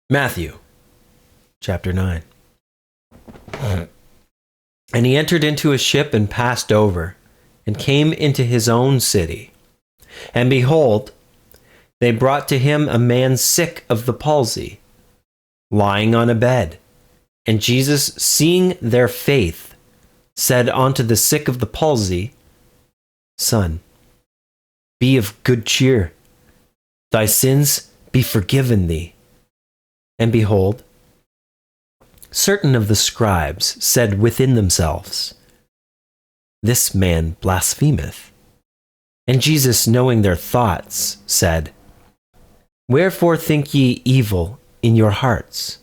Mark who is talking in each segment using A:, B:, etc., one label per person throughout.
A: Matthew chapter 9. And he entered into a ship and passed over, and came into his own city. And behold, they brought to him a man sick of the palsy, lying on a bed. And Jesus, seeing their faith, said unto the sick of the palsy, Son, be of good cheer. Thy sins be forgiven thee. And behold, certain of the scribes said within themselves, This man blasphemeth. And Jesus, knowing their thoughts, said, Wherefore think ye evil in your hearts?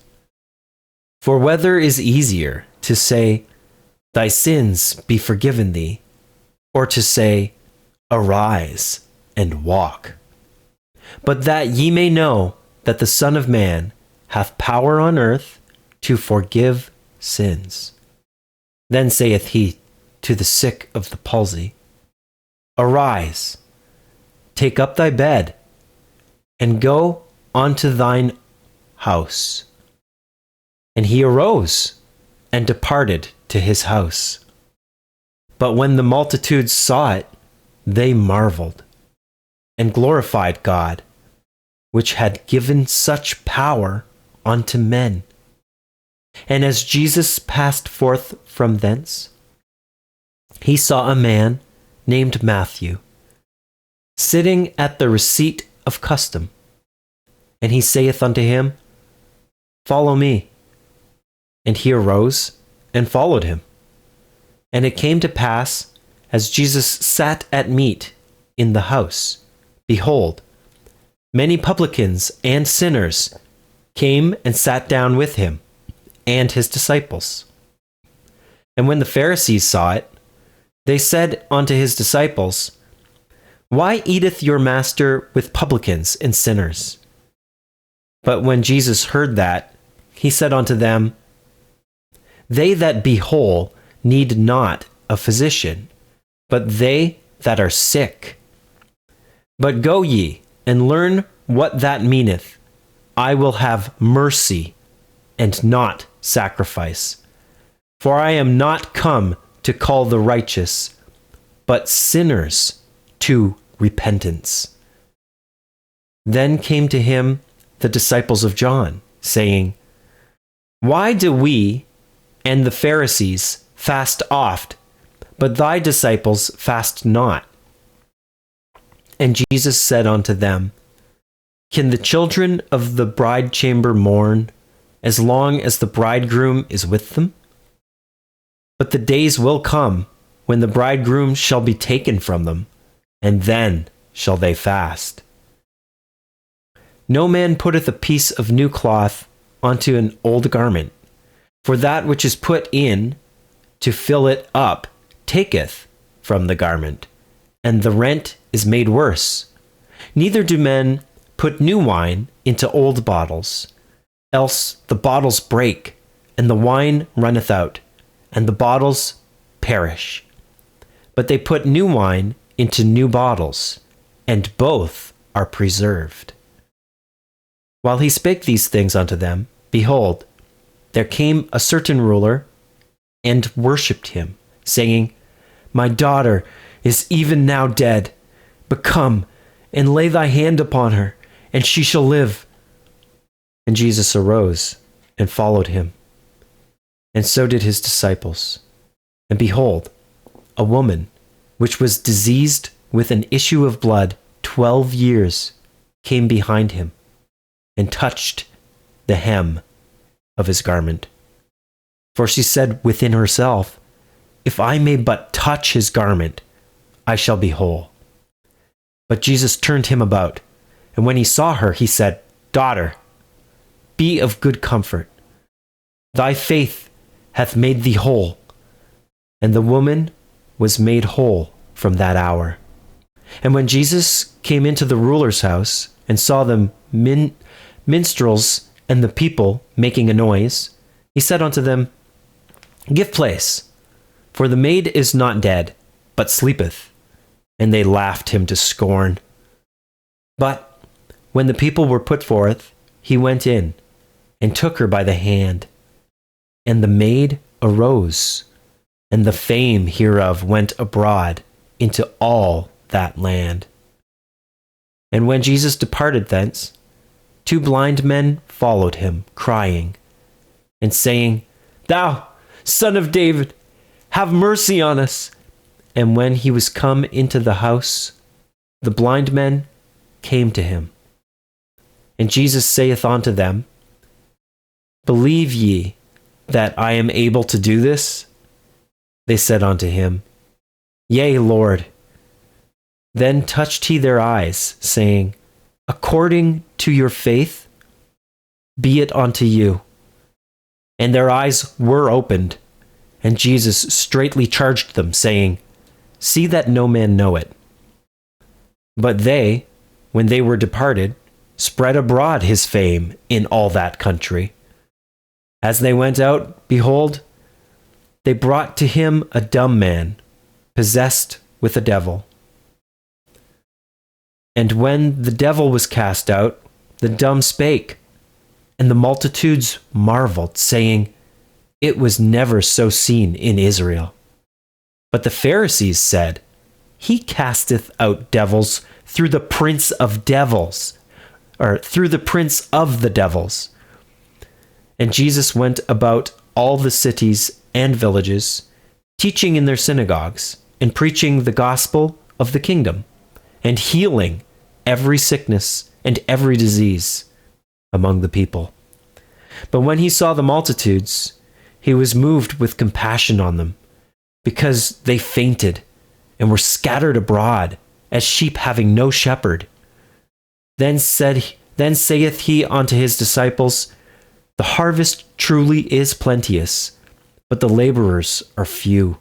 A: For whether is easier to say, Thy sins be forgiven thee, or to say, Arise and walk? But that ye may know that the Son of Man hath power on earth to forgive sins. Then saith he to the sick of the palsy, Arise, take up thy bed, and go unto thine house. And he arose and departed to his house. But when the multitudes saw it, they marveled, and glorified God, which had given such power unto men. And as Jesus passed forth from thence, he saw a man named Matthew sitting at the receipt of custom. And he saith unto him, Follow me. And he arose and followed him. And it came to pass, as Jesus sat at meat in the house, behold, many publicans and sinners came and sat down with him and his disciples. And when the Pharisees saw it, they said unto his disciples, Why eateth your master with publicans and sinners? But when Jesus heard that, he said unto them, They that be whole need not a physician, but they that are sick. But go ye and learn what that meaneth. I will have mercy and not sacrifice. For I am not come to call the righteous, but sinners to repentance. Then came to him the disciples of John, saying, Why do we and the Pharisees fast oft, but thy disciples fast not? And Jesus said unto them, Can the children of the bride chamber mourn as long as the bridegroom is with them? But the days will come when the bridegroom shall be taken from them, and then shall they fast. No man putteth a piece of new cloth onto an old garment, for that which is put in to fill it up taketh from the garment, and the rent is made worse. Neither do men put new wine into old bottles, else the bottles break, and the wine runneth out, and the bottles perish. But they put new wine into new bottles, and both are preserved. While he spake these things unto them, behold, there came a certain ruler, and worshipped him, saying, My daughter is even now dead, but come and lay thy hand upon her, and she shall live. And Jesus arose and followed him, and so did his disciples. And behold, a woman which was diseased with an issue of blood 12 years came behind him, and touched the hem of his garment. For she said within herself, If I may but touch his garment, I shall be whole. But Jesus turned him about, and when he saw her, he said, Daughter, be of good comfort. Thy faith hath made thee whole. And the woman was made whole from that hour. And when Jesus came into the ruler's house, and saw the minstrels and the people making a noise, he said unto them, Give place, for the maid is not dead, but sleepeth. And they laughed him to scorn. But when the people were put forth, he went in, and took her by the hand. And the maid arose, and the fame hereof went abroad into all that land. And when Jesus departed thence, 2 blind men followed him, crying, and saying, Thou, Son of David, have mercy on us. And when he was come into the house, the blind men came to him. And Jesus saith unto them, Believe ye that I am able to do this? They said unto him, Yea, Lord. Then touched he their eyes, saying, According to your faith, be it unto you. And their eyes were opened, and Jesus straitly charged them, saying, See that no man know it. But they, when they were departed, spread abroad his fame in all that country. As they went out, behold, they brought to him a dumb man, possessed with a devil. And when the devil was cast out, the dumb spake, and the multitudes marveled, saying, It was never so seen in Israel. But the Pharisees said, He casteth out devils through the prince of devils, or through the prince of the devils. And Jesus went about all the cities and villages, teaching in their synagogues, and preaching the gospel of the kingdom, and healing every sickness and every disease among the people. But when he saw the multitudes, he was moved with compassion on them, because they fainted and were scattered abroad as sheep having no shepherd. Then saith he unto his disciples, The harvest truly is plenteous, but the laborers are few.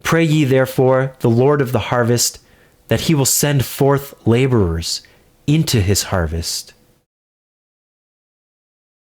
A: Pray ye therefore the Lord of the harvest, that he will send forth laborers into his harvest.